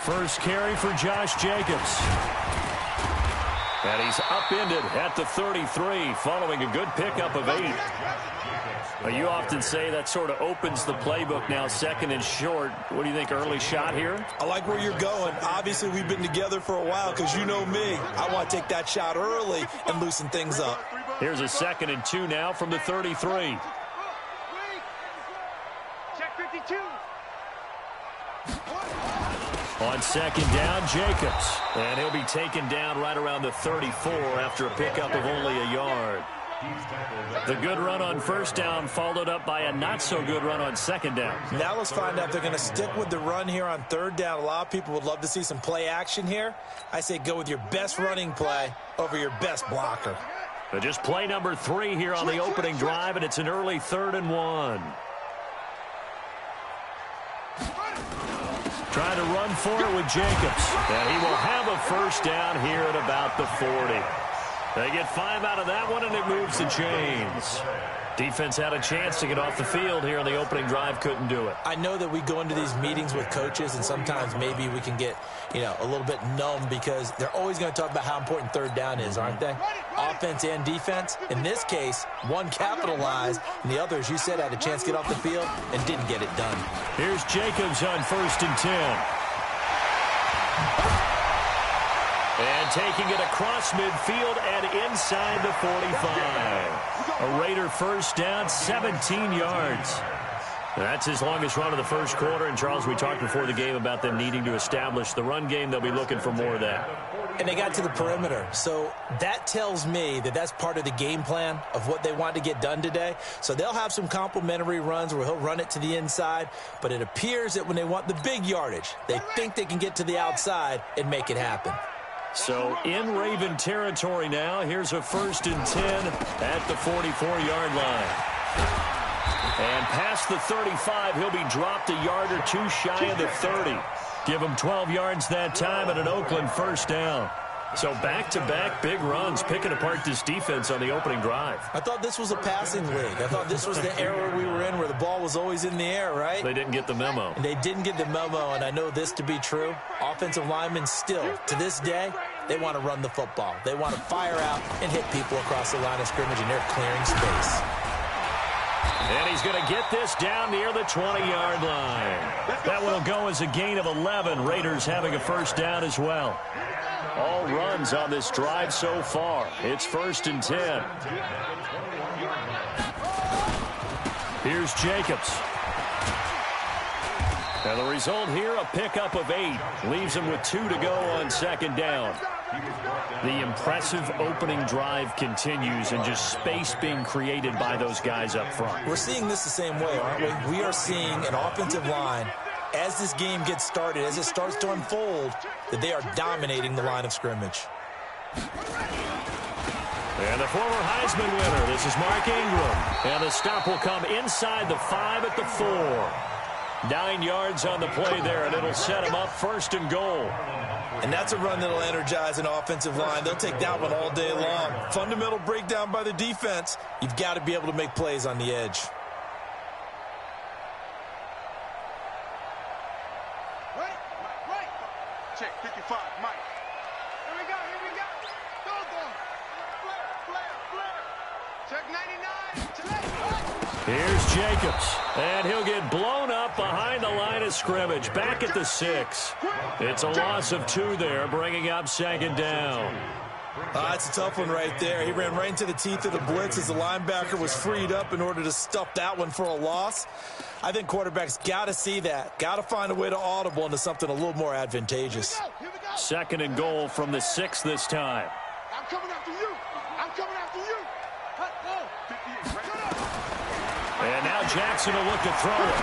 First carry for Josh Jacobs. And he's upended at the 33 following a good pickup of 8. Well, you often say that sort of opens the playbook now, second and short. What do you think, early shot here? I like where you're going. Obviously, we've been together for a while because you know me. I want to take that shot early and loosen things up. Here's a 2nd and 2 now from the 33. Check 52. On 2nd down, Jacobs. And he'll be taken down right around the 34 after a pickup of only a yard. The good run on 1st down followed up by a not-so-good run on 2nd down. Now let's find out if they're going to stick with the run here on 3rd down. A lot of people would love to see some play action here. I say go with your best running play over your best blocker. But just play number 3 here on the opening drive, and it's an early 3rd and 1. Trying to run for it with Jacobs. And he will have a 1st down here at about the 40. They get 5 out of that one, and it moves the chains. Defense had a chance to get off the field here on the opening drive, couldn't do it. I know that we go into these meetings with coaches, and sometimes maybe we can get, a little bit numb because they're always going to talk about how important 3rd down is, aren't they? Offense and defense. In this case, one capitalized, and the other, as you said, had a chance to get off the field and didn't get it done. Here's Jacobs on 1st and 10. And taking it across midfield and inside the 45. A Raider 1st down, 17 yards. That's his longest run of the first quarter. And, Charles, we talked before the game about them needing to establish the run game. They'll be looking for more of that. And they got to the perimeter. So that tells me that that's part of the game plan of what they want to get done today. So they'll have some complementary runs where he'll run it to the inside. But it appears that when they want the big yardage, they think they can get to the outside and make it happen. So in Raven territory now, here's a 1st and 10 at the 44-yard line. And past the 35, he'll be dropped a yard or 2 shy of the 30. Give him 12 yards that time and an Oakland 1st down. So back-to-back big runs, picking apart this defense on the opening drive. I thought this was a passing league. I thought this was the era we were in where the ball was always in the air, right? They didn't get the memo. And they didn't get the memo, and I know this to be true. Offensive linemen still, to this day, they want to run the football. They want to fire out and hit people across the line of scrimmage, and they're clearing space. And he's going to get this down near the 20-yard line. That will go as a gain of 11. Raiders having a 1st down as well. All runs on this drive so far. It's 1st and 10. Here's Jacobs. And the result here, a pickup of 8. Leaves him with 2 to go on 2nd down. The impressive opening drive continues and just space being created by those guys up front. We're seeing this the same way, aren't we? We are seeing an offensive line, as this game gets started, as it starts to unfold, that they are dominating the line of scrimmage. And the former Heisman winner, this is Mark Ingram. And the stop will come inside the 5 at the 4. 9 yards on the play there, and it'll set him up 1st and goal. And that's a run that'll energize an offensive line. They'll take that one all day long. Fundamental breakdown by the defense. You've got to be able to make plays on the edge. Right. Check 55, Mike. Here we go. Go. Flare. Check 99. Here's Jacobs. And he'll get blown up behind the line of scrimmage. Back at the 6. It's a loss of 2 there, bringing up 2nd down. That's a tough one right there. He ran right into the teeth of the blitz as the linebacker was freed up in order to stuff that one for a loss. I think quarterbacks got to see that. Got to find a way to audible into something a little more advantageous. 2nd and goal from the 6 this time. I'm coming after you. And now Jackson will look to throw it.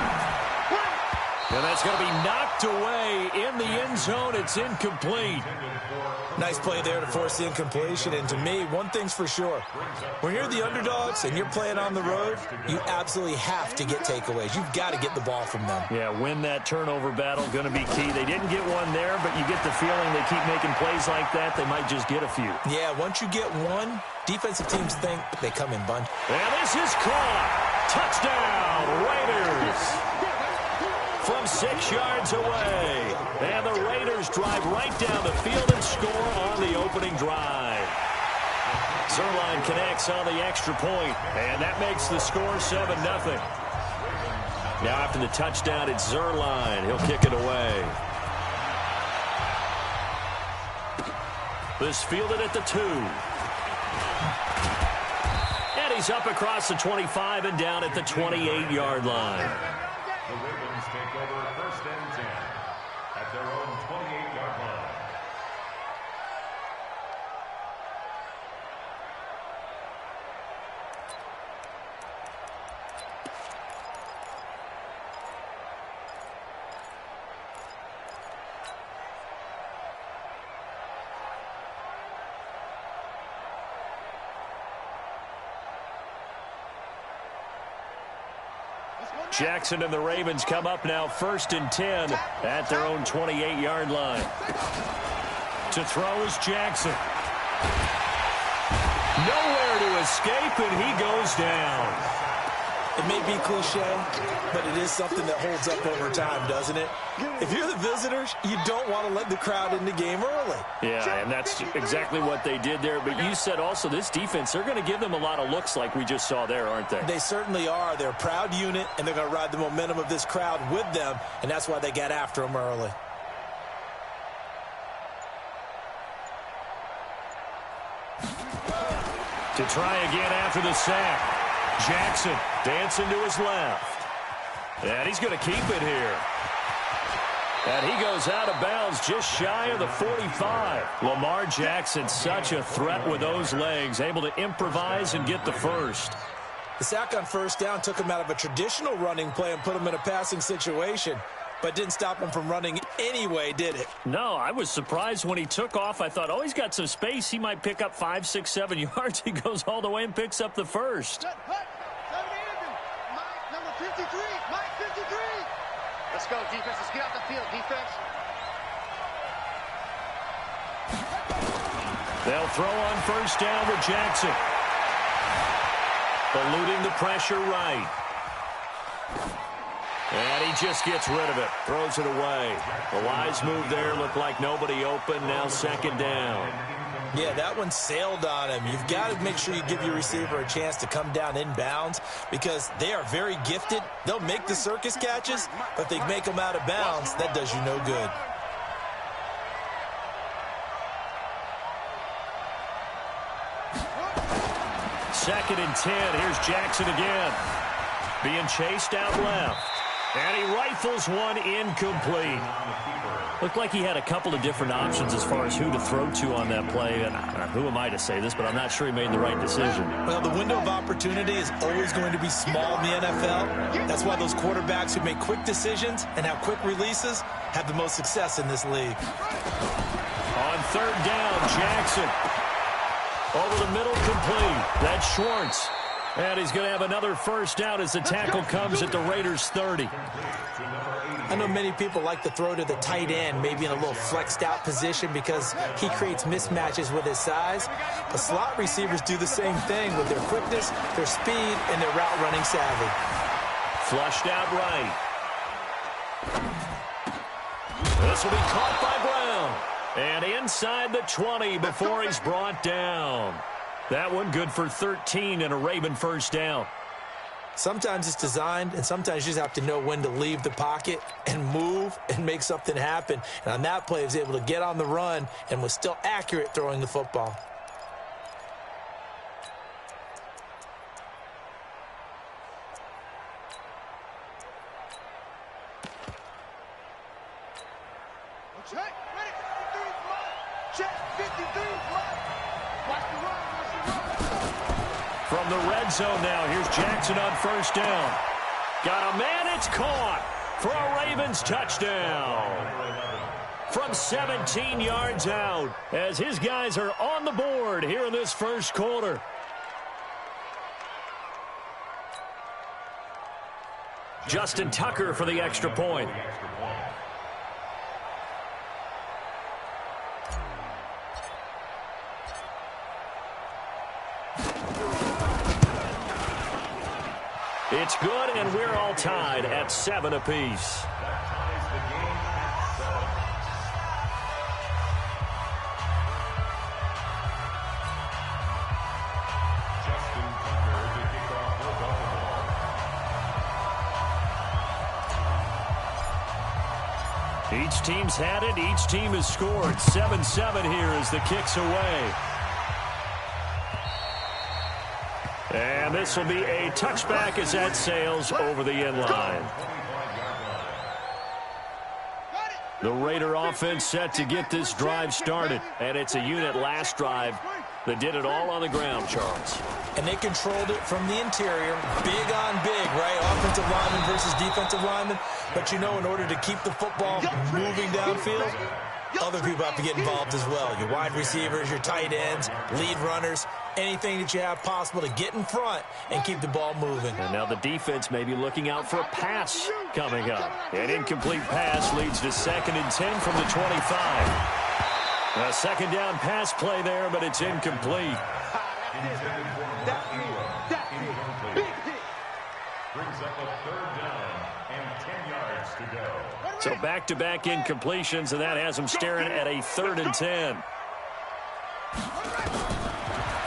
And that's going to be knocked away in the end zone. It's incomplete. Nice play there to force the incompletion. And to me, one thing's for sure. When you're the underdogs and you're playing on the road, you absolutely have to get takeaways. You've got to get the ball from them. Yeah, win that turnover battle, going to be key. They didn't get one there, but you get the feeling they keep making plays like that, they might just get a few. Yeah, once you get one, defensive teams think they come in bunch. And this is caught. Touchdown, 6 yards away. And the Raiders drive right down the field and score on the opening drive. Zuerlein connects on the extra point, and that makes the score 7-0. Now after the touchdown, it's Zuerlein. He'll kick it away. This fielded at the 2. And he's up across the 25 and down at the 28-yard line. The Ravens take over 1st and 10 at their own 28-yard line. Jackson and the Ravens come up now 1st and 10 at their own 28-yard line. To throw is Jackson. Nowhere to escape, and he goes down. It may be cliche, but it is something that holds up over time, doesn't it? If you're the visitors, you don't want to let the crowd in the game early. Yeah, and that's exactly what they did there. But you said also this defense, they're going to give them a lot of looks like we just saw there, aren't they? They certainly are. They're a proud unit, and they're going to ride the momentum of this crowd with them, and that's why they got after them early. To try again after the sack. Jackson dancing to his left. And he's going to keep it here. And he goes out of bounds just shy of the 45. Lamar Jackson, such a threat with those legs, able to improvise and get the first. The sack on 1st down took him out of a traditional running play and put him in a passing situation, but didn't stop him from running anyway, did it? No, I was surprised when he took off. I thought, oh, he's got some space. He might pick up 5, 6, 7 yards. He goes all the way and picks up the first. Number 53, Mike 53. Let's go, defense. Let's get out the field, defense. They'll throw on 1st down to Jackson. Eluding the pressure right. And he just gets rid of it. Throws it away. The wise move there. Looked like nobody open. Now 2nd down. Yeah, that one sailed on him. You've got to make sure you give your receiver a chance to come down inbounds because they are very gifted. They'll make the circus catches, but if they make them out of bounds, that does you no good. Second and 10. Here's Jackson again. Being chased out left. And he rifles one incomplete. Looked like he had a couple of different options as far as who to throw to on that play. And who am I to say this, but I'm not sure he made the right decision. Well, the window of opportunity is always going to be small in the NFL. That's why those quarterbacks who make quick decisions and have quick releases have the most success in this league. On 3rd down, Jackson. Over the middle, complete. That's Schwartz. And he's going to have another 1st down as the tackle comes at the Raiders' 30. I know many people like to throw to the tight end, maybe in a little flexed out position because he creates mismatches with his size. But slot receivers do the same thing with their quickness, their speed, and their route running savvy. Flushed out right. This will be caught by Brown. And inside the 20 before he's brought down. That one good for 13 and a Raven 1st down. Sometimes it's designed, and sometimes you just have to know when to leave the pocket and move and make something happen. And on that play, he was able to get on the run and was still accurate throwing the football. Check, ready, 53, check, 53, watch the run. From the red zone now, here's Jackson on 1st down. Got a man, it's caught for a Ravens touchdown. From 17 yards out, as his guys are on the board here in this 1st quarter. Justin Tucker for the extra point. It's good, and we're all tied at 7 apiece. Each team's had it. Each team has scored. 7-7 here as the kick's away. And this will be a touchback as that sails over the end line. The Raider offense set to get this drive started. And it's a unit last drive that did it all on the ground, Charles. And they controlled it from the interior. Big on big, right? Offensive lineman versus defensive lineman. But you know, in order to keep the football moving downfield, other people have to get involved as well. Your wide receivers, your tight ends, lead runners, anything that you have possible to get in front and keep the ball moving. And now the defense may be looking out for a pass coming up. An incomplete pass leads to 2nd and 10 from the 25. A second down pass play there, but it's incomplete. Brings up a 3rd down and 10 yards to go. So back-to-back incompletions, and that has them staring at a 3rd and 10.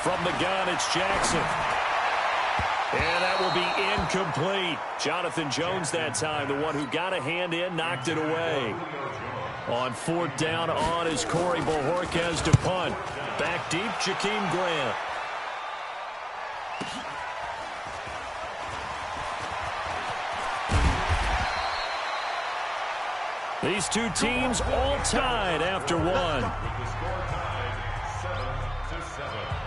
From the gun, it's Jackson. And that will be incomplete. Jonathan Jones that time, the one who got a hand in, knocked it away. On 4th down on is Corey Bojorquez to punt. Back deep, Jakeem Grant. These two teams all tied after one. With the score tied 7-7.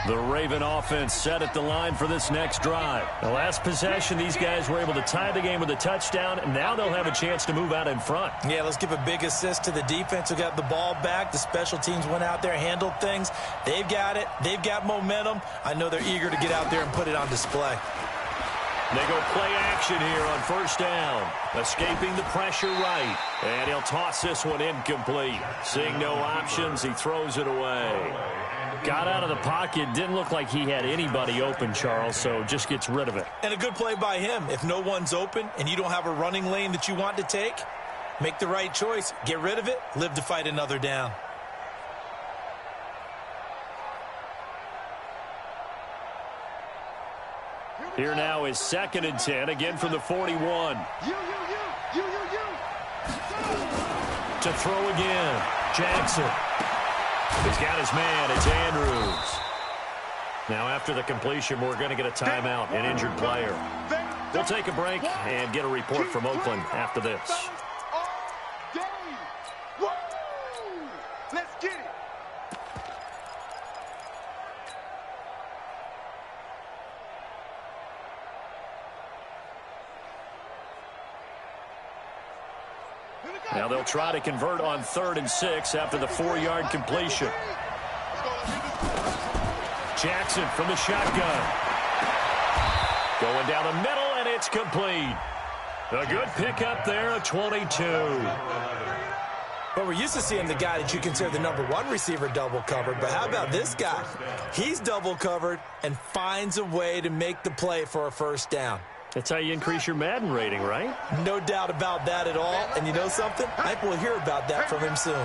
The Raven offense set at the line for this next drive. The last possession, these guys were able to tie the game with a touchdown, and now they'll have a chance to move out in front. Yeah, let's give a big assist to the defense who got the ball back. The special teams went out there, handled things. They've got it. They've got momentum. I know they're eager to get out there and put it on display. They go play action here on 1st down. Escaping the pressure right. And he'll toss this one incomplete. Seeing no options, he throws it away. Got out of the pocket. Didn't look like he had anybody open, Charles, so just gets rid of it. And a good play by him. If no one's open and you don't have a running lane that you want to take, make the right choice. Get rid of it. Live to fight another down. Here now is 2nd and 10, again from the 41. To throw again, Jackson. He's got his man, it's Andrews. Now after the completion, we're going to get a timeout, an injured player. We'll take a break and get a report from Oakland after this. Let's get it. Now they'll try to convert on 3rd and 6 after the 4-yard completion. Jackson from the shotgun. Going down the middle, and it's complete. A good pickup there, a 22. But we're used to seeing the guy that you consider the #1 receiver double covered. But how about this guy? He's double covered and finds a way to make the play for a 1st down. That's how you increase your Madden rating, right? No doubt about that at all. And you know something? I think we'll hear about that from him soon.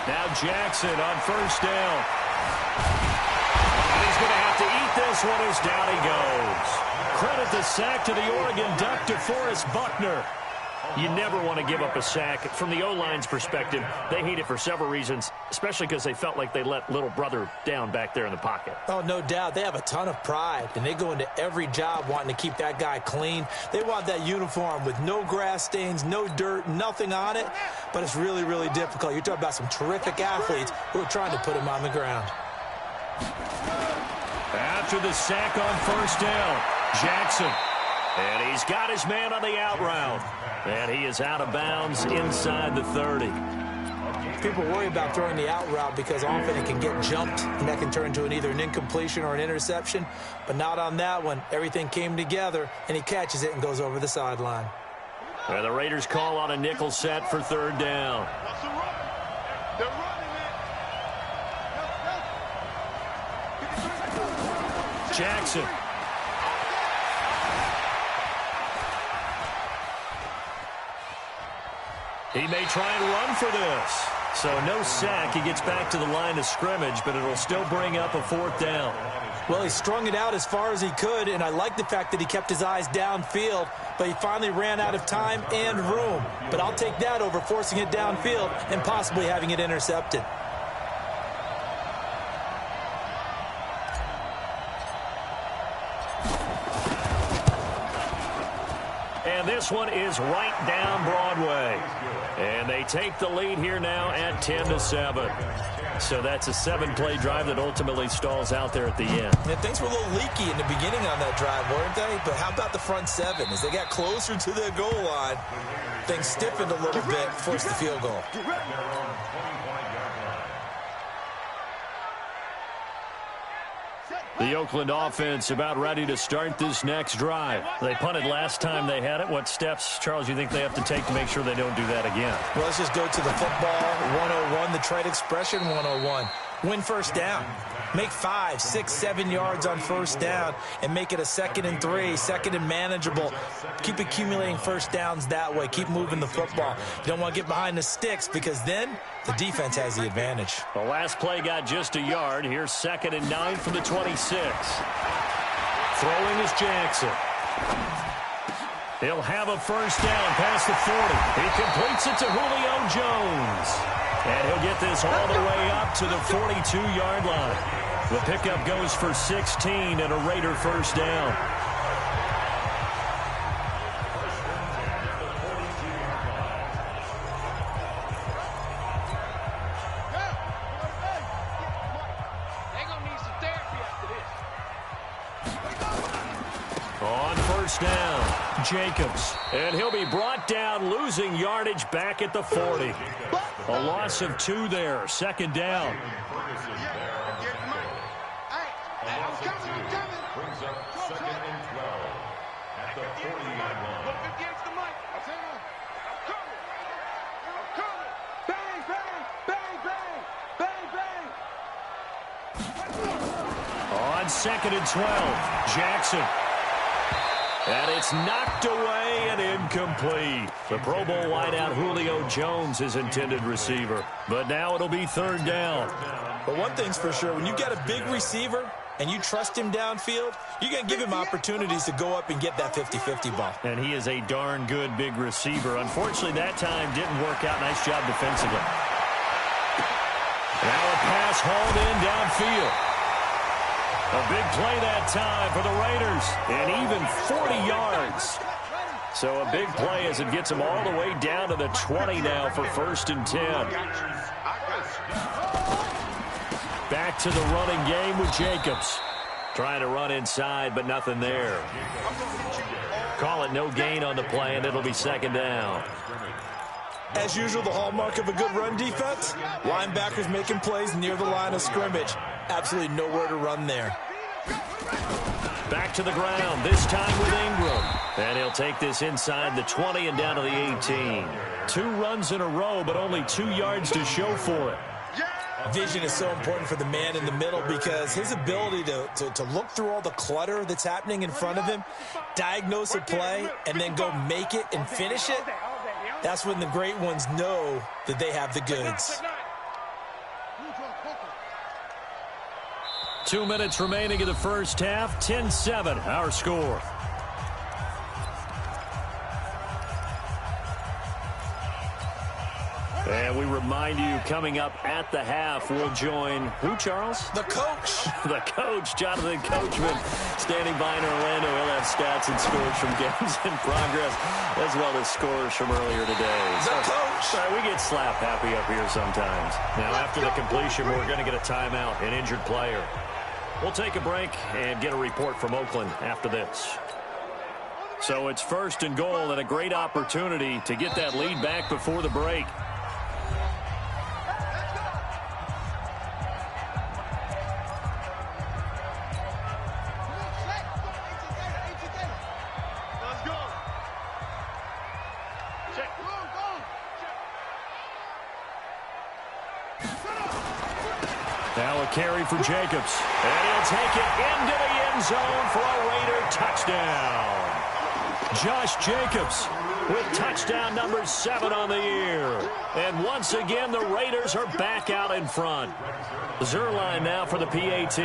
Now Jackson on 1st down. And he's going to have to eat this one as down he goes. Credit the sack to the Oregon Duck, DeForest Buckner. You never want to give up a sack. From the O-line's perspective, they hate it for several reasons, especially because they felt like they let little brother down back there in the pocket. Oh, no doubt. They have a ton of pride, and they go into every job wanting to keep that guy clean. They want that uniform with no grass stains, no dirt, nothing on it, but it's really, really difficult. You're talking about some terrific athletes who are trying to put him on the ground. After the sack on 1st down, Jackson. And he's got his man on the out route. And he is out of bounds inside the 30. People worry about throwing the out route because often it can get jumped, and that can turn into either an incompletion or an interception. But not on that one. Everything came together, and he catches it and goes over the sideline. And the Raiders call on a nickel set for 3rd down. Jackson. He may try and run for this. So no sack. He gets back to the line of scrimmage, but it'll still bring up a 4th down. Well, he strung it out as far as he could, and I like the fact that he kept his eyes downfield, but he finally ran out of time and room. But I'll take that over forcing it downfield and possibly having it intercepted. And this one is right down Broadway. And they take the lead here now at 10-7. So that's a 7-play drive that ultimately stalls out there at the end. And things were a little leaky in the beginning on that drive, weren't they? But how about the front 7? As they got closer to the goal line, things stiffened a little bit, forced the field goal. The Oakland offense about ready to start this next drive. They punted last time they had it. What steps, Charles, you think they have to take to make sure they don't do that again? Well, let's just go to the football 101, the trade expression 101. Win first down. Make 5, 6, 7 yards on first down and make it a 2nd and 3, 2nd and manageable. Keep accumulating first downs that way. Keep moving the football. You don't want to get behind the sticks because then the defense has the advantage. The last play got just a yard. Here's 2nd and 9 from the 26. Throwing is Jackson. He'll have a first down past the 40. He completes it to Julio Jones. And he'll get this all the way up to the 42-yard line. The pickup goes for 16 and a Raider first down. On first down, Jacobs. And he'll be brought down, losing yardage back at the 40. A loss of 2 there, 2nd down. Brings up 2nd and 12 at the 40-yard line. Bang, bang, bang, bang, bang, bang. On 2nd and 12, Jackson. And it's knocked away and incomplete. The Pro Bowl wideout Julio Jones, his intended receiver. But now it'll be 3rd down. But one thing's for sure, when you got a big receiver and you trust him downfield, you're going to give him opportunities to go up and get that 50-50 ball. And he is a darn good big receiver. Unfortunately, that time didn't work out. Nice job defensively. Now a pass hauled in downfield. A big play that time for the Raiders, and even 40 yards. So a big play as it gets them all the way down to the 20 now for 1st and 10. Back to the running game with Jacobs. Trying to run inside, but nothing there. Call it no gain on the play, and it'll be 2nd down. As usual, the hallmark of a good run defense, linebackers making plays near the line of scrimmage. Absolutely nowhere to run there. Back to the ground, this time with Ingram. And he'll take this inside the 20 and down to the 18. 2 runs in a row, but only 2 yards to show for it. Vision is so important for the man in the middle because his ability to look through all the clutter that's happening in front of him, diagnose a play, and then go make it and finish it, that's when the great ones know that they have the goods. 2 minutes remaining in the first half. 10-7, our score. And we remind you, coming up at the half, we'll join who, Charles? The coach. The coach, Jonathan Coachman, standing by in Orlando. He'll have stats and scores from games in progress, as well as scores from earlier today. The coach. Sorry, we get slap happy up here sometimes. Now, after the completion, we're going to get a timeout, an injured player. We'll take a break and get a report from Oakland after this. So it's 1st and goal and a great opportunity to get that lead back before the break. Now a carry for Jacobs. And he'll take it into the end zone for a Raider touchdown. Josh Jacobs with touchdown number 7 on the year. And once again, the Raiders are back out in front. Zerline now for the PAT.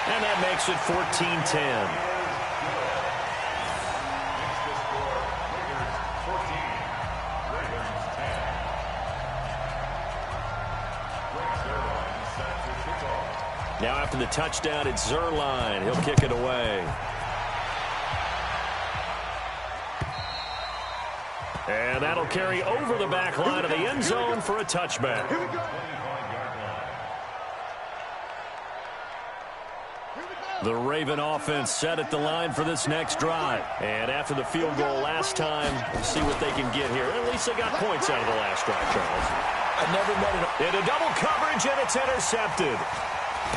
And that makes it 14-10. Now after the touchdown, it's Zerline. He'll kick it away. And that'll carry over the back line of the end zone for a touchback. The Raven offense set at the line for this next drive. And after the field goal last time, we'll see what they can get here. At least they got points out of the last drive, Charles. I never met it. Into double coverage, and it's intercepted.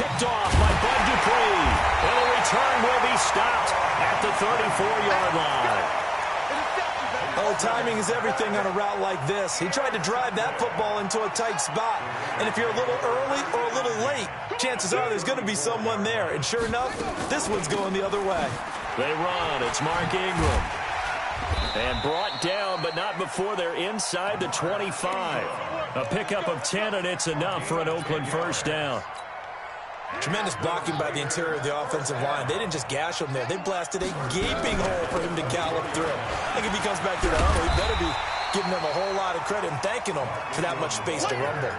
Picked off by Bud Dupree. And the return will be stopped at the 34-yard line. Oh, timing is everything on a route like this. He tried to drive that football into a tight spot. And if you're a little early or a little late, chances are there's going to be someone there. And sure enough, this one's going the other way. They run. It's Mark Ingram. And brought down, but not before they're inside the 25. A pickup of 10, and it's enough for an Oakland first down. Tremendous blocking by the interior of the offensive line. They didn't just gash him there. They blasted a gaping hole for him to gallop through. I think if he comes back to the huddle, he better be giving them a whole lot of credit and thanking them for that much space to rumble.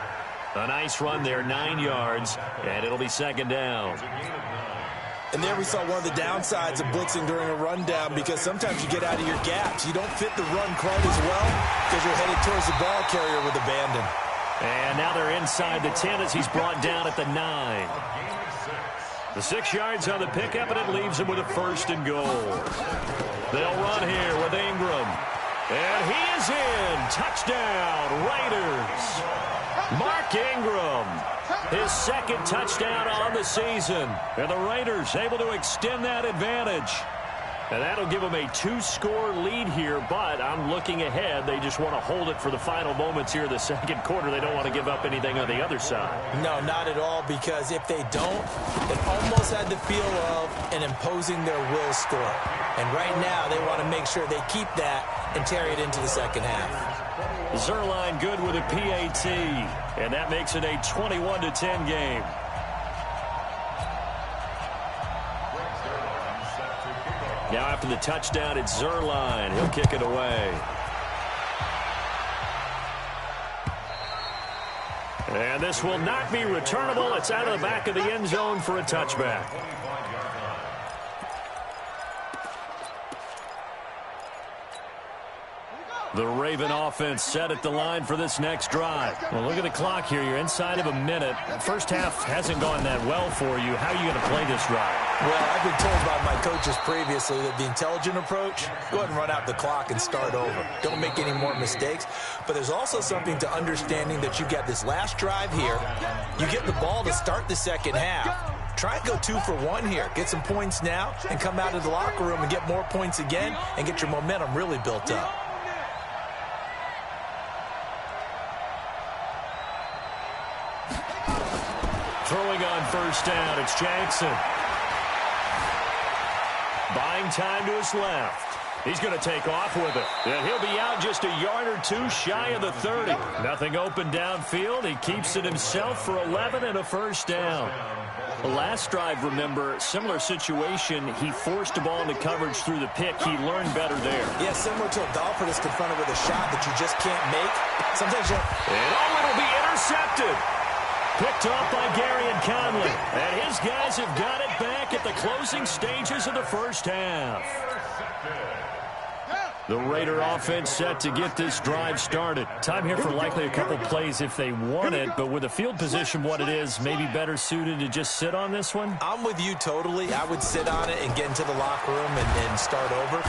A nice run there, 9 yards, and it'll be second down. And there we saw one of the downsides of blitzing during a rundown, because sometimes you get out of your gaps. You don't fit the run quite as well because you're headed towards the ball carrier with abandon. And now they're inside the 10 as he's brought down at the 9. The 6 yards on the pickup, and it leaves him with a first and goal. They'll run here with Ingram. And he is in. Touchdown, Raiders. Mark Ingram, his second touchdown on the season. And the Raiders able to extend that advantage. And that'll give them a 2-score lead here, but I'm looking ahead. They just want to hold it for the final moments here in the second quarter. They don't want to give up anything on the other side. No, not at all, because if they don't, it almost had the feel of an imposing their will score. And right now, they want to make sure they keep that and carry it into the second half. Zerline good with a PAT, and that makes it a 21-10 game. Now after the touchdown, it's Zerline. He'll kick it away. And this will not be returnable. It's out of the back of the end zone for a touchback. The Raven offense set at the line for this next drive. Well, look at the clock here. You're inside of a minute. First half hasn't gone that well for you. How are you going to play this drive? Well, I've been told by my coaches previously that the intelligent approach, go ahead and run out the clock and start over. Don't make any more mistakes. But there's also something to understanding that you get this last drive here. You get the ball to start the second half. Try and go 2 for 1 here. Get some points now and come out of the locker room and get more points again and get your momentum really built up. Throwing on first down, it's Jackson. Buying time to his left. He's going to take off with it. And he'll be out just a yard or 2 shy of the 30. Nothing open downfield. He keeps it himself for 11 and a first down. The last drive, remember, similar situation. He forced the ball into coverage through the pick. He learned better there. Yeah, similar to a golfer that's confronted with a shot that you just can't make. Sometimes you... And it'll be intercepted. Picked off by Gary and Conley. And his guys have got it back at the closing stages of the first half. The Raider offense set to get this drive started. Time here for likely a couple plays if they want it, but with the field position what it is, maybe better suited to just sit on this one? I'm with you totally. I would sit on it and get into the locker room and start over.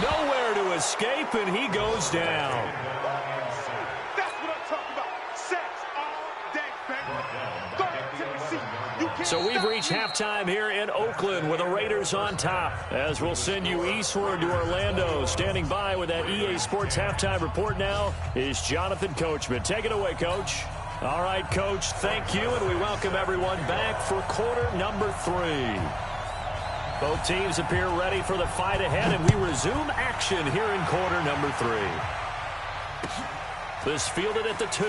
Nowhere to escape, and he goes down. So we've reached halftime here in Oakland with the Raiders on top. As we'll send you eastward to Orlando. Standing by with that EA Sports halftime report now is Jonathan Coachman. Take it away, Coach. All right, Coach, thank you, and we welcome everyone back for quarter number 3. Both teams appear ready for the fight ahead, and we resume action here in quarter number 3. This fielded at the 2.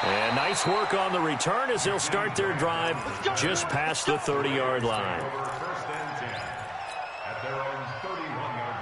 And nice work on the return as they'll start their drive just past the 30-yard line. First and 10 at their own 31-yard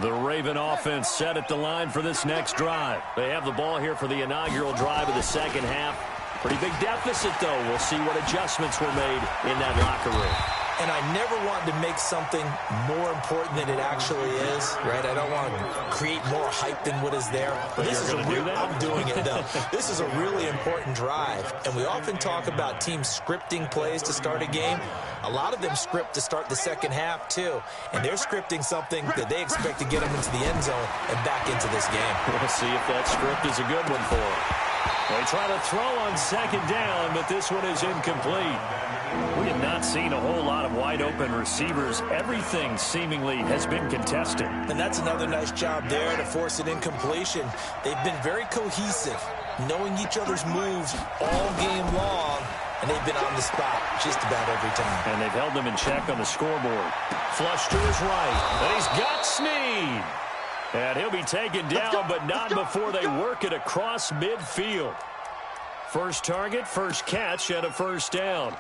line. The Raven offense set at the line for this next drive. They have the ball here for the inaugural drive of the second half. Pretty big deficit, though. We'll see what adjustments were made in that locker room. And I never want to make something more important than it actually is, right? I don't want to create more hype than what is there. But this is I'm doing it, though. This is a really important drive. And we often talk about teams scripting plays to start a game. A lot of them script to start the second half, too. And they're scripting something that they expect to get them into the end zone and back into this game. We'll see if that script is a good one for them. They try to throw on second down, but this one is incomplete. We have not seen a whole lot of wide-open receivers. Everything seemingly has been contested. And that's another nice job there to force an incompletion. They've been very cohesive, knowing each other's moves all game long, and they've been on the spot just about every time. And they've held them in check on the scoreboard. Flush to his right. And he's got Snead. And he'll be taken down, but not before they work it across midfield. First target, first catch, and a first down.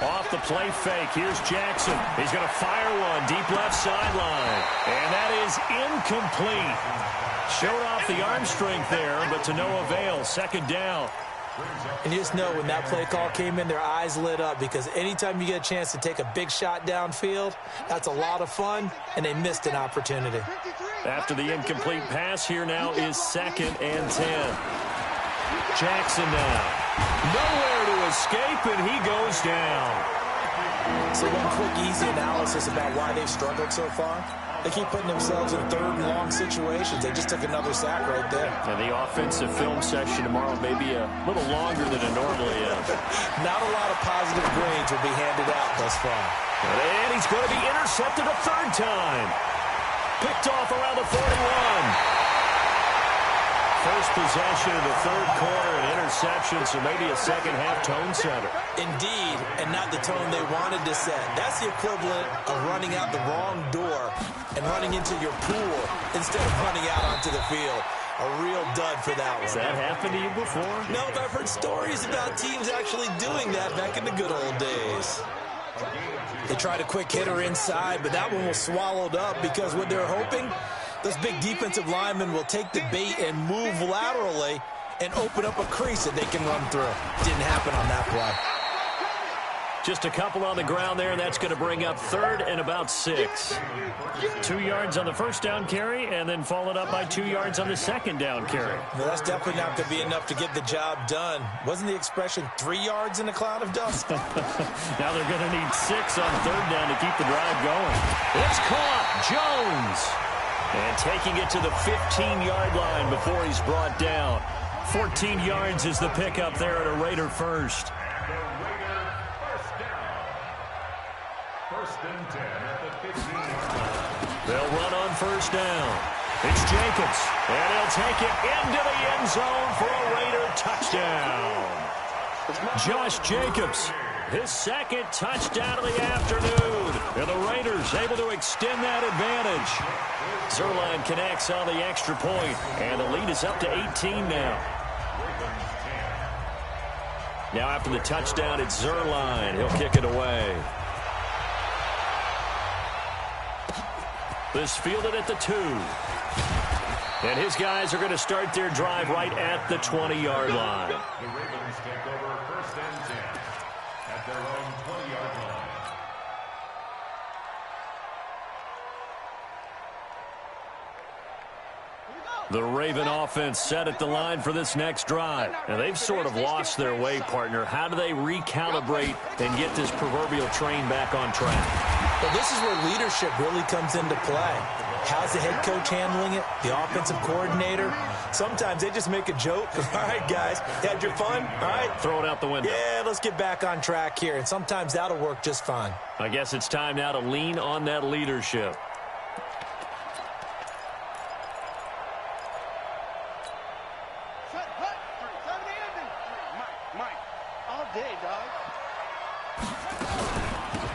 Off the play fake, here's Jackson. He's going to fire one deep left sideline. And that is incomplete. Showed off the arm strength there, but to no avail. Second down. And you just know when that play call came in, their eyes lit up, because anytime you get a chance to take a big shot downfield, that's a lot of fun, and they missed an opportunity. After the incomplete pass, here now is 2nd and 10. Jackson now. Nowhere to escape, and he goes down. So one quick, easy analysis about why they've struggled so far. They keep putting themselves in third and long situations. They just took another sack right there. And the offensive film session tomorrow may be a little longer than it normally is. Not a lot of positive grades will be handed out thus far. And he's going to be intercepted a third time. Picked off around the 41. First possession of the third quarter, an interception, so maybe a second-half tone setter. Indeed, and not the tone they wanted to set. That's the equivalent of running out the wrong door and running into your pool instead of running out onto the field. A real dud for that one. Has that happened to you before? No, but I've heard stories about teams actually doing that back in the good old days. They tried a quick hitter inside, but that one was swallowed up because what they're hoping, those big defensive linemen will take the bait and move laterally and open up a crease that they can run through. Didn't happen on that play. Just a couple on the ground there, and that's going to bring up 3rd and about 6. 2 yards on the first down carry, and then followed up by 2 yards on the second down carry. Well, that's definitely not going to be enough to get the job done. Wasn't the expression 3 yards in a cloud of dust? Now they're going to need 6 on 3rd down to keep the drive going. It's caught. Jones. And taking it to the 15-yard line before he's brought down. 14 yards is the pickup there at a Raider first. First and 10 at the 15-yard line. They'll run on first down. It's Jacobs. And he'll take it into the end zone for a Raider touchdown. Josh Jacobs, his second touchdown of the afternoon. And the Raiders able to extend that advantage. Zerline connects on the extra point, and the lead is up to 18 now. Now after the touchdown, it's Zerline. He'll kick it away. This fielded at the 2. And his guys are going to start their drive right at the 20-yard line. The Ravens take over first and 10 at their own 20-yard line. The Raven offense set at the line for this next drive. And they've sort of lost their way, partner. How do they recalibrate and get this proverbial train back on track? Well, this is where leadership really comes into play. How's the head coach handling it? The offensive coordinator? Sometimes they just make a joke. All right, guys, you had your fun? All right. Throw it out the window. Yeah, let's get back on track here. And sometimes that'll work just fine. I guess it's time now to lean on that leadership.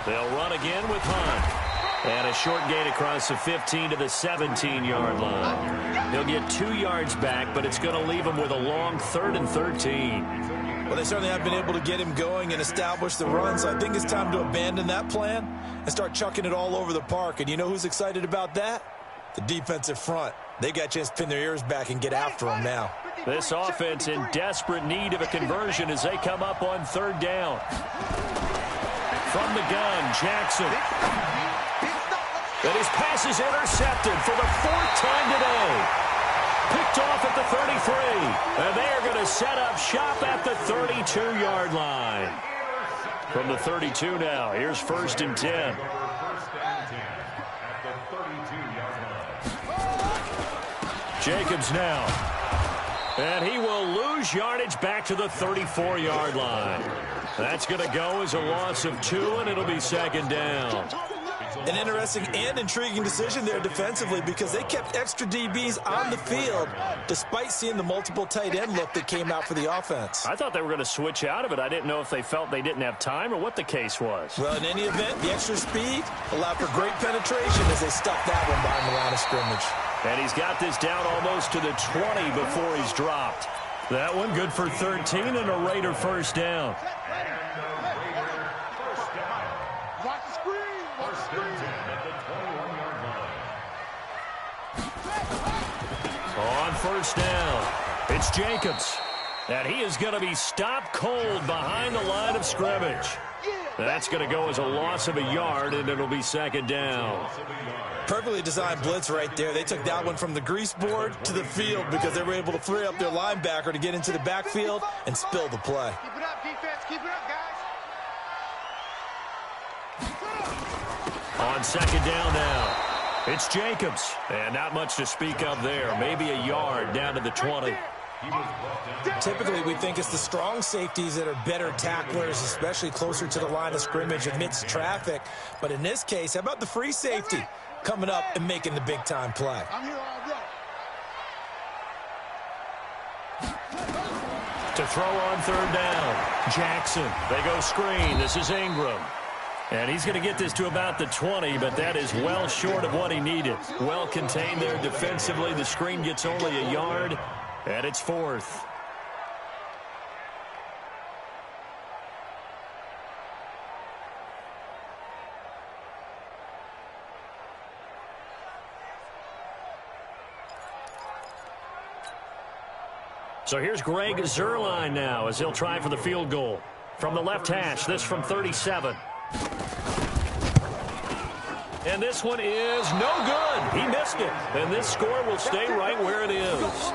They'll run again with Hunt. And a short gain across the 15 to the 17-yard line. He'll get 2 yards back, but it's going to leave him with a long 3rd and 13. Well, they certainly have been able to get him going and establish the run, so I think it's time to abandon that plan and start chucking it all over the park. And you know who's excited about that? The defensive front. They got a chance to pin their ears back and get after him now. This offense in desperate need of a conversion as they come up on 3rd down. From the gun, Jackson. And his pass is intercepted for the 4th time today. Picked off at the 33. And they are going to set up shop at the 32-yard line. From the 32 now, here's 1st and 10. Jacobs now. And he will lose yardage back to the 34-yard line. That's going to go as a loss of 2, and it'll be 2nd down. An interesting and intriguing decision there defensively because they kept extra DBs on the field despite seeing the multiple tight end look that came out for the offense. I thought they were going to switch out of it. I didn't know if they felt they didn't have time or what the case was. Well, in any event, the extra speed allowed for great penetration as they stuck that one behind the line of scrimmage. And he's got this down almost to the 20 before he's dropped. That one good for 13 and a Raider 1st down. On 1st down, it's Jacobs. And he is going to be stopped cold behind the line of scrimmage. That's going to go as a loss of a yard, and it'll be 2nd down. Perfectly designed blitz right there. They took that one from the grease board to the field because they were able to free up their linebacker to get into the backfield and spill the play. Keep it up, defense. Keep it up, guys. On 2nd down now, it's Jacobs. And not much to speak of there. Maybe a yard down to the 20. Typically, we think it's the strong safeties that are better tacklers, especially closer to the line of scrimmage amidst traffic. But in this case, how about the free safety coming up and making the big-time play? I'm here all day. To throw on 3rd down, Jackson. They go screen. This is Ingram. And he's going to get this to about the 20, but that is well short of what he needed. Well contained there defensively. The screen gets only a yard, and it's 4th. So here's Greg Zuerlein now as he'll try for the field goal. From the left hash, this from 37. And this one is no good. He missed it. And this score will stay right where it is.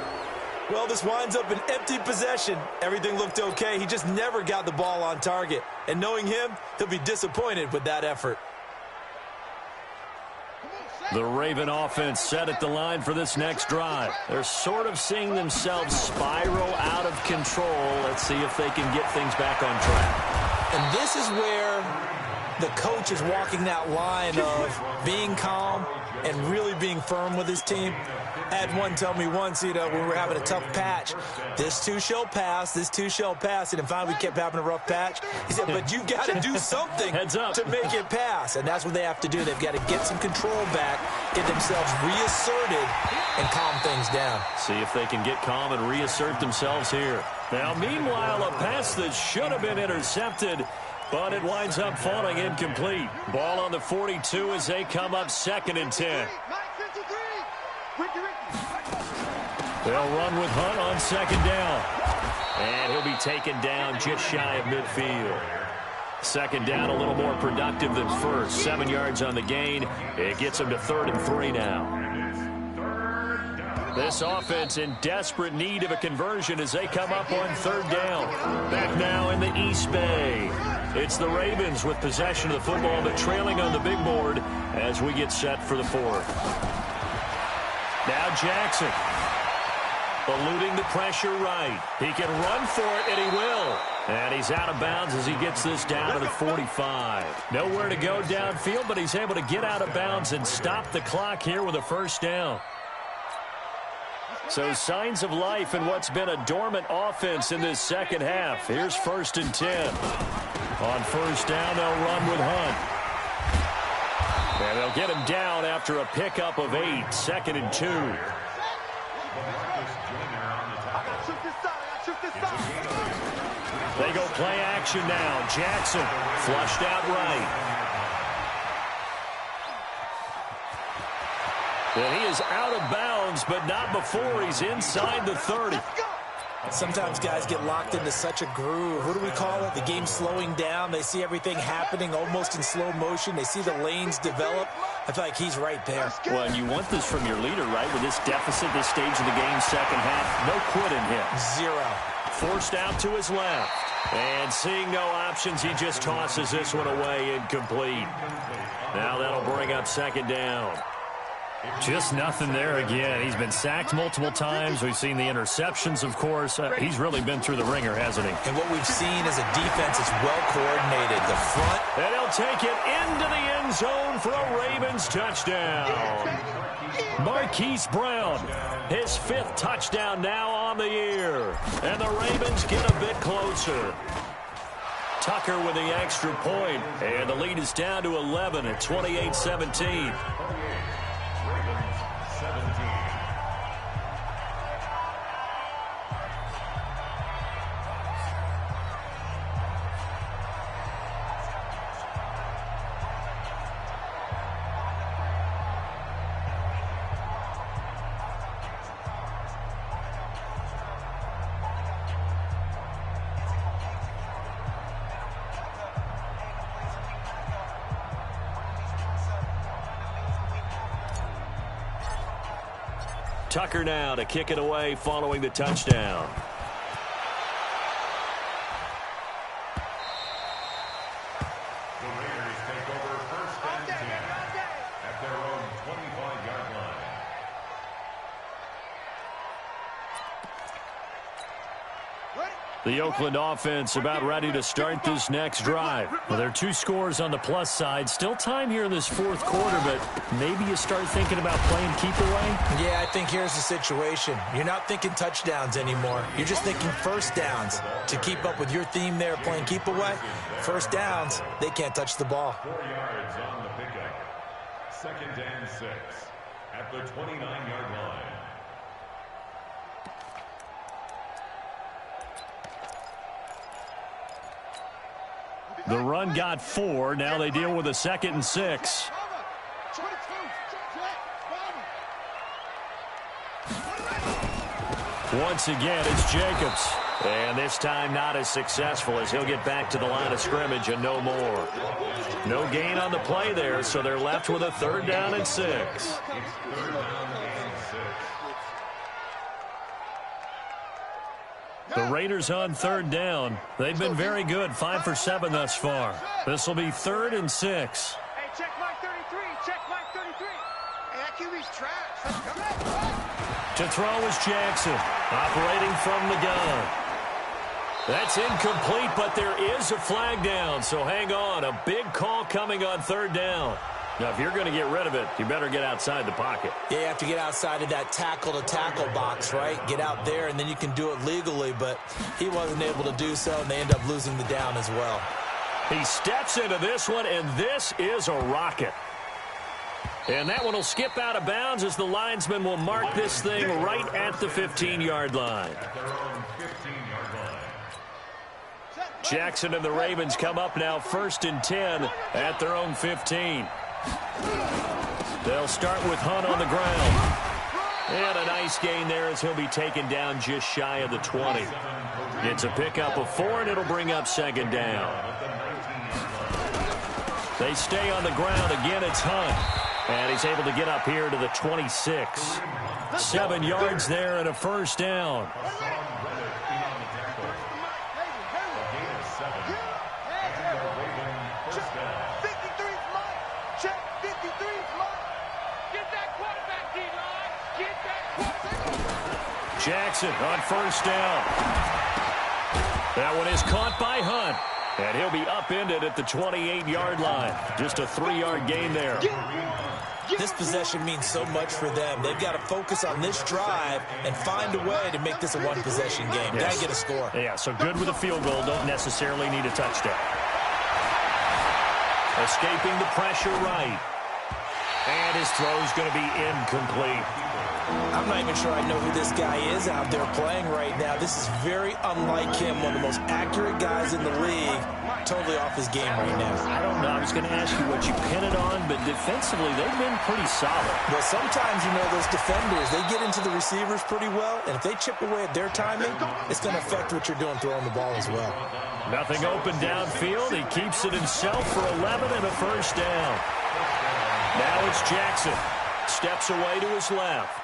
Well, this winds up an empty possession. Everything looked okay. He just never got the ball on target. And knowing him, he'll be disappointed with that effort. The Raven offense set at the line for this next drive. They're sort of seeing themselves spiral out of control. Let's see if they can get things back on track. And this is where the coach is walking that line of being calm and really being firm with his team. I had one tell me once, when we were having a tough patch, this too shall pass, this too shall pass. And finally we kept having a rough patch. He said, but you've got to do something to make it pass. And that's what they have to do. They've got to get some control back, get themselves reasserted, and calm things down. See if they can get calm and reassert themselves here. Now, meanwhile, a pass that should have been intercepted, but it winds up falling incomplete. Ball on the 42 as they come up 2nd and 10. They'll run with Hunt on 2nd down. And he'll be taken down just shy of midfield. 2nd down, a little more productive than first. 7 yards on the gain. It gets him to 3rd and 3 now. This offense in desperate need of a conversion as they come up on 3rd down. Back now in the East Bay. It's the Ravens with possession of the football, but trailing on the big board as we get set for the 4th. Now Jackson. Eluding the pressure right. He can run for it, and he will. And he's out of bounds as he gets this down to the 45. Nowhere to go downfield, but he's able to get out of bounds and stop the clock here with a first down. So signs of life in what's been a dormant offense in this second half. Here's 1st and 10. On first down, they'll run with Hunt. And they'll get him down after a pickup of 8. 2nd and 2. They go play action now. Jackson flushed out right. And he is out of bounds, but not before he's inside the 30. Sometimes guys get locked into such a groove. What do we call it? The game slowing down. They see everything happening almost in slow motion. They see the lanes develop. I feel like he's right there. Well, and you want this from your leader, right? With this deficit, this stage of the game, second half, no quit in him. 0. Forced out to his left. And seeing no options, he just tosses this one away incomplete. Now that'll bring up 2nd down. Just nothing there again. He's been sacked multiple times. We've seen the interceptions, of course. He's really been through the ringer, hasn't he? And what we've seen is a defense that's well coordinated. The front. And he'll take it into the end zone for a Ravens touchdown. Marquise Brown, his 5th touchdown now on the year. And the Ravens get a bit closer. Tucker with the extra point. And the lead is down to 11 at 28-17. Tucker now to kick it away following the touchdown. The Raiders take over 1st and 10 at their own 25-yard line. The Oakland offense about ready to start this next drive. Well, there are 2 scores on the plus side. Still time here in this 4th quarter, but maybe you start thinking about playing keep away? Yeah, I think here's the situation. You're not thinking touchdowns anymore. You're just thinking first downs. To keep up with your theme there, playing keep away, first downs, they can't touch the ball. 4 yards on the pickup. 2nd and 6 at the 29-yard line. The run got 4. Now they deal with a 2nd and 6. Once again, it's Jacobs. And this time not as successful as he'll get back to the line of scrimmage and no more. No gain on the play there, so they're left with a 3rd down and 6. The Raiders on 3rd down. They've been very good, 5 for 7 thus far. This will be 3rd and 6. Hey, check my 33. Check my 33. Hey, that QB's trash. To throw is Jackson, operating from the gun. That's incomplete, but there is a flag down, so hang on. A big call coming on 3rd down. Now, if you're going to get rid of it, you better get outside the pocket. Yeah, you have to get outside of that tackle-to-tackle box, right? Get out there, and then you can do it legally, but he wasn't able to do so, and they end up losing the down as well. He steps into this one, and this is a rocket. And that one will skip out of bounds as the linesman will mark this thing right at the 15-yard line. Jackson and the Ravens come up now 1st and 10 at their own 15. They'll start with Hunt on the ground. And a nice gain there as he'll be taken down just shy of the 20. It's a pickup of 4, and it'll bring up 2nd down. They stay on the ground. Again, it's Hunt. And he's able to get up here to the 26. 7 yards there and a 1st down. Get that quarterback, D-line. Get Jackson on first down. That one is caught by Hunt. And he'll be upended at the 28-yard line. Just a 3-yard gain there. This possession means so much for them. They've got to focus on this drive and find a way to make this a one-possession game. Got to get a score. Yeah, so good with a field goal. Don't necessarily need a touchdown. Escaping the pressure right. And his throw's going to be incomplete. I'm not even sure I know who this guy is out there playing right now. This is very unlike him, one of the most accurate guys in the league. Totally off his game right now. I don't know. I was going to ask you what you pin it on, but defensively, they've been pretty solid. Well, sometimes, those defenders, they get into the receivers pretty well, and if they chip away at their timing, it's going to affect what you're doing throwing the ball as well. Nothing open downfield. He keeps it himself for 11 and a first down. Now it's Jackson. Steps away to his left.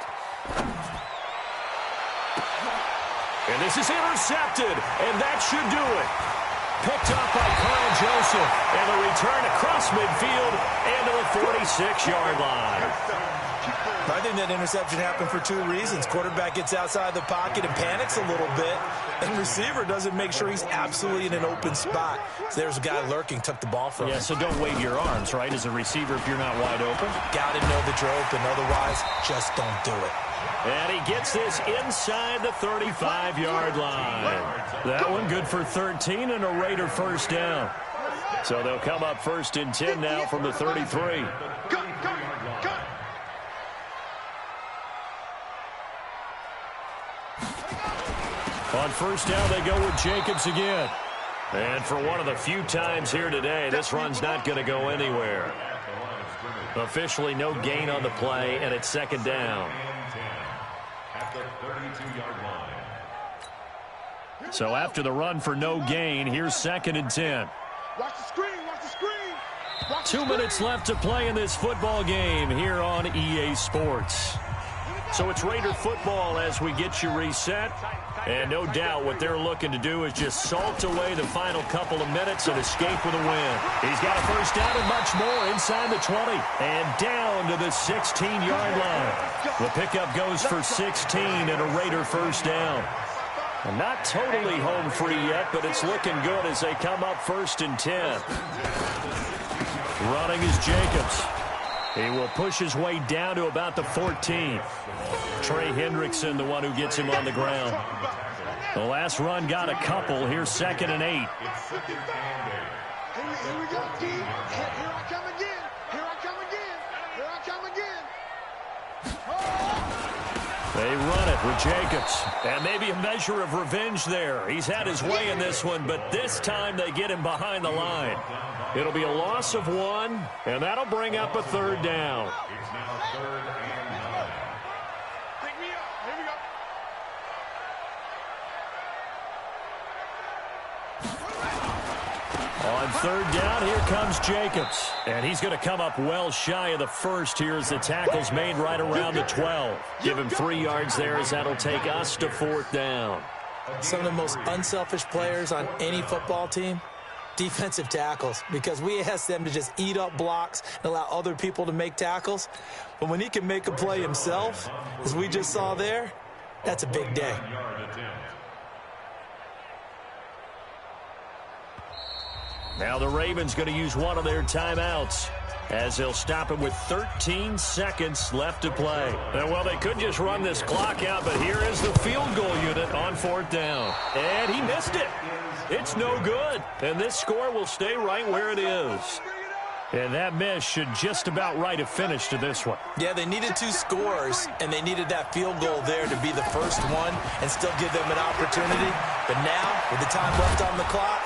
And this is intercepted, and that should do it. Picked up by Carl Joseph, and the return across midfield into the 46-yard line. I think that interception happened for two reasons. Quarterback gets outside the pocket and panics a little bit, and receiver doesn't make sure he's absolutely in an open spot. So there's a guy lurking, took the ball from him. Yeah, so don't wave your arms, right, as a receiver if you're not wide open. Got to know that you're open, otherwise just don't do it. And he gets this inside the 35-yard line. That one good for 13 and a Raider first down. So they'll come up first and 10 now from the 33. On first down, they go with Jacobs again. And for one of the few times here today, this run's not going to go anywhere. Officially no gain on the play, and it's second down. So after the run for no gain, here's second and 10. Watch the screen, watch the screen. 2 minutes left to play in this football game here on EA Sports. So it's Raider football as we get you reset. And no doubt what they're looking to do is just salt away the final couple of minutes and escape with a win. He's got a first down and much more inside the 20 and down to the 16-yard line. The pickup goes for 16 and a Raider first down. Well, not totally home free yet, but it's looking good as they come up first and 10. Running is Jacobs. He will push his way down to about the 14. Trey Hendrickson, the one who gets him on the ground. The last run got a couple. Here's second and 8. Here we go, team. Here I come again. Here I come again. Here I come again. They run it with Jacobs. And maybe a measure of revenge there. He's had his way in this one, but this time they get him behind the line. It'll be a loss of 1, and that'll bring up a third down. It's now third and 9. Pick me up. Here we go. On third down, here comes Jacobs. And he's going to come up well shy of the first here as the tackle's made right around the 12. Give him 3 yards there as that'll take us to fourth down. Some of the most unselfish players on any football team, defensive tackles, because we ask them to just eat up blocks and allow other people to make tackles. But when he can make a play himself, as we just saw there, that's a big day. Now the Ravens going to use one of their timeouts as they'll stop him with 13 seconds left to play. Well, they could just run this clock out, but here is the field goal unit on fourth down. And he missed it. It's no good. And this score will stay right where it is. And that miss should just about write a finish to this one. Yeah, they needed 2 scores, and they needed that field goal there to be the first one and still give them an opportunity. But now, with the time left on the clock,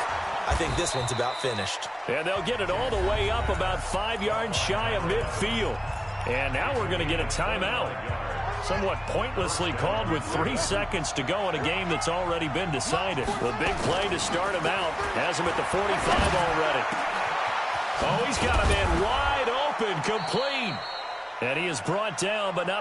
I think this one's about finished. And they'll get it all the way up about 5 yards shy of midfield. And now we're going to get a timeout. Somewhat pointlessly called with 3 seconds to go in a game that's already been decided. The big play to start him out has him at the 45 already. Oh, he's got a man wide open, complete. And he is brought down, but not before.